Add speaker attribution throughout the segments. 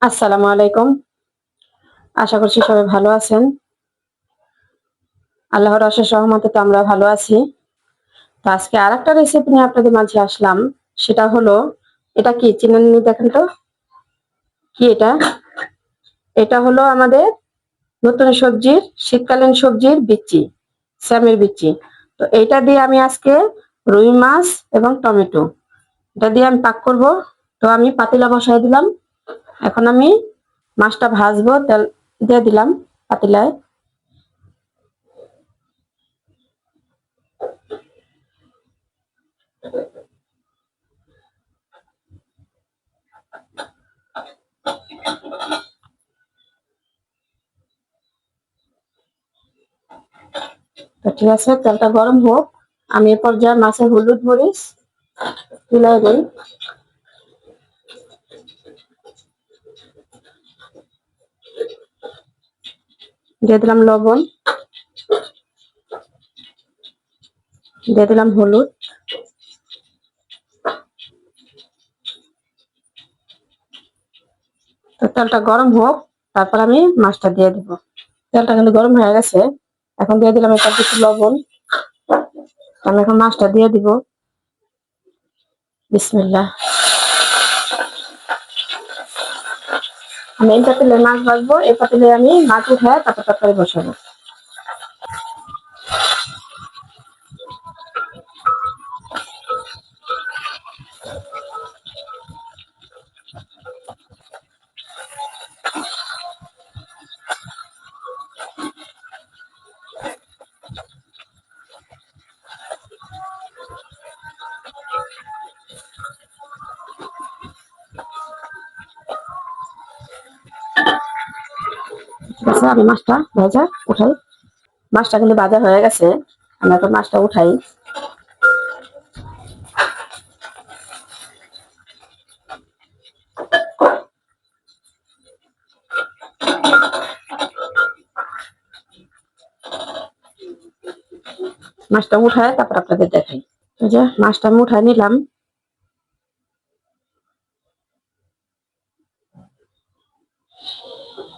Speaker 1: আসসালামু আলাইকুম। আশা করছি সবাই ভালো আছেন। আল্লাহর অশেষ রহমতে তো আমরা ভালো আছি। তো আজকে আরেকটা রেসিপি নিয়ে আপনাদের মাঝে আসলাম। সেটা হলো, এটা কি চিনেননি দেখেন তো? কি এটা? এটা হলো আমাদের নতুন সবজির, শীতকালীন সবজির বিচি, স্যামের বিচি। তো এইটা দিয়ে আমি আজকে রুই মাছ এবং টমেটো এটা দিয়ে আমি পাক করব। তো আমি পাতিলা বসাই দিলাম। এখন আমি মাছটা ভাজবো, তেল দিয়ে দিলাম পাতিলায়। তো ঠিক আছে, তেলটা গরম হোক। আমি এ পর্যায়ে মাছের হলুদ মরিচ তুলে দিই। দিয়ে দিলাম লবণ, দিয়ে দিলাম হলুদ। তো তেলটা গরম হোক, তারপর আমি মাছটা দিয়ে দিব। তেলটা কিন্তু গরম হয়ে গেছে। এখন দিয়ে দিলাম এটা কিছু লবণ। আমি এখন মাছটা দিয়ে দিব। বিসমিল্লাহ। আমি এই পাতিলে মাছ ভাজবো, এই পাতিলে আমি মাছ উঠায় তারপর তরকারি বসাবো। ঠিক আছে, আমি মাছটা ভাজা উঠাই। মাছটা কিন্তু ভাজা হয়ে গেছে। আমি এখন মাছটা উঠাই। মাছটা উঠায় তারপর আপনাদের দেখাই। এই যে মাছটা আমি উঠায় নিলাম।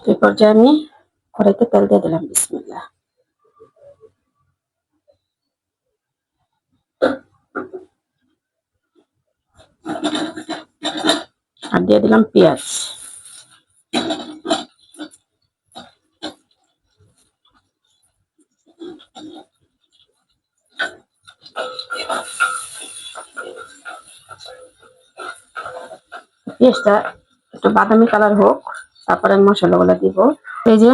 Speaker 1: এই পর্যায়ে আমি কড়াইতে তেল দিয়ে দিলাম। বিসমিল্লাহ। আর দিয়ে দিলাম পেঁয়াজ। পেঁয়াজটা একটু বাদামি কালার হোক, তারপরে আমি মশলাগুলো দিব। এই যে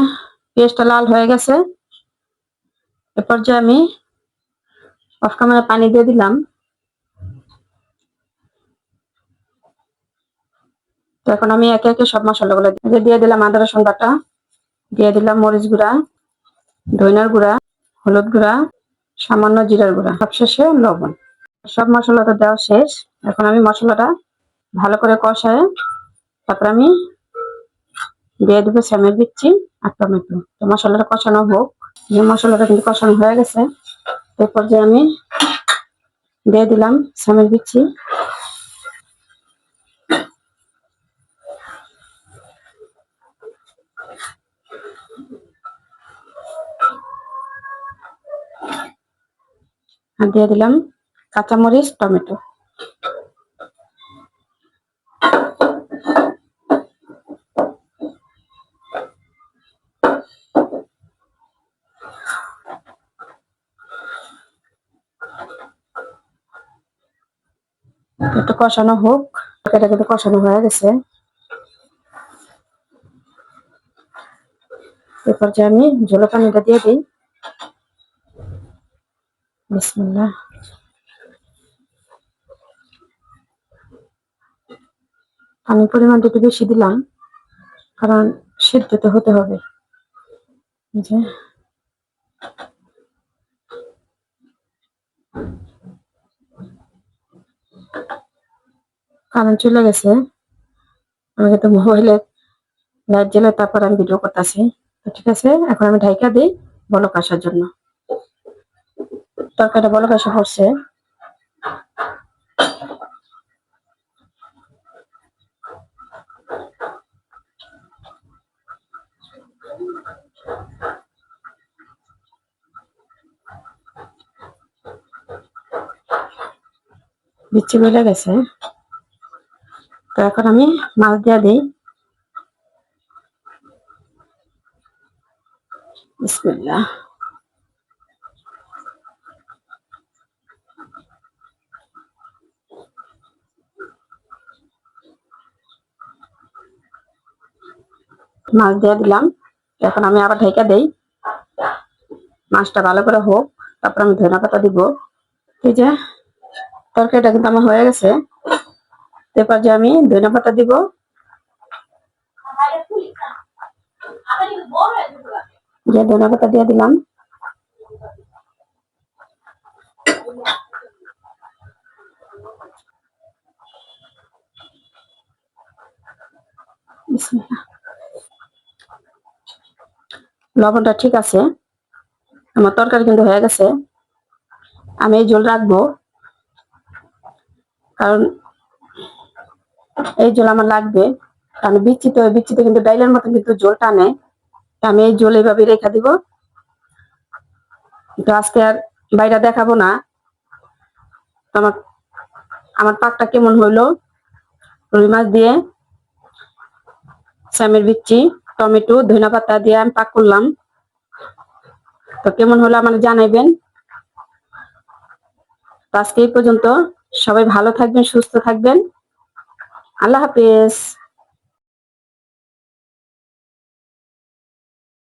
Speaker 1: পেঁয়াজটা লাল হয়ে গেছে, এ পর্যায়ে আমি অফ ক্যামেরা পানি দিয়ে দিলাম। তো এখন আমি একে একে সব মশলাগুলো দিয়ে দিলাম। আদা রসুন বাটা, দিয়ে দিলাম মরিচ গুঁড়া, ধনিয়ার গুঁড়া, হলুদ গুঁড়া, সামান্য জিরার গুঁড়া, সবশেষে লবণ। সব মশলাটা দেওয়া শেষ। এখন আমি মশলাটা ভালো করে কষায় তারপর আমি দিয়ে দেবো স্যামের বিচি আর টমেটো। তো মশলাটা কষানো হোক। যে মশলাটা কিন্তু কষানো হয়ে গেছে, এরপর যে আমি দিয়ে দিলাম স্যামের বিচি। আর দিয়ে দিলাম কাঁচামরিচ, টমেটো। একটু কষানো হোক। এটা কিন্তু কষানো হয়ে গেছে। এরপর যে আমি ঝোলো পানিটা দিয়ে দিই। বিসমিল্লাহ। পানির পরিমাণটা একটু বেশি দিলাম, কারণ সিদ্ধ তো হতে হবে। যে কারেন্ট চলে গেছে। আমি কিন্তু মোবাইলে লাইট জ্বালে তারপর আমি ভিডিও করতেছি। তো ঠিক আছে, এখন আমি ঢাইকা দিই বলক আসার জন্য। তরকারিটা বলক আসা পড়ছে। বিচ্ছি বেড়ে গেছে। তো এখন আমি মাছ দিয়ে দিই। বিসমিল্লাহ। মাছ দিয়ে দিলাম। এখন আমি আবার ঢেকে দেই, মাছটা ভালো করে হোক, তারপর আমি ধনিয়া পাতা দিব। এই যে তরকারিটা কিন্তু আমার হয়ে গেছে। এরপর যে আমি ধনিয়া পাতা দিব, যে ধনিয়া পাতা দিয়ে দিলাম। লবণটা ঠিক আছে, আমার তরকারি কিন্তু হয়ে গেছে। আমি এই ঝোল রাখবো, কারণ এই ঝোল আমার লাগবে। কারণ বিচ্ছিতে কিন্তু ডাইলের মতো কিন্তু ঝোল টানে। আমি এই ঝোল এইভাবে রেখে দিব। তো আজকে আর বাইরে দেখাবো না আমার আমার পাকটা কেমন হইলো। রুই মাছ দিয়ে সামের বিচ্ছি, টমেটো, ধনিয়া পাতা দিয়ে আমি পাক করলাম। তো কেমন হলো আমার জানাইবেন। আজকে এই পর্যন্ত। সবাই ভালো থাকবেন, সুস্থ থাকবেন। আল্লাহ হাফেজ।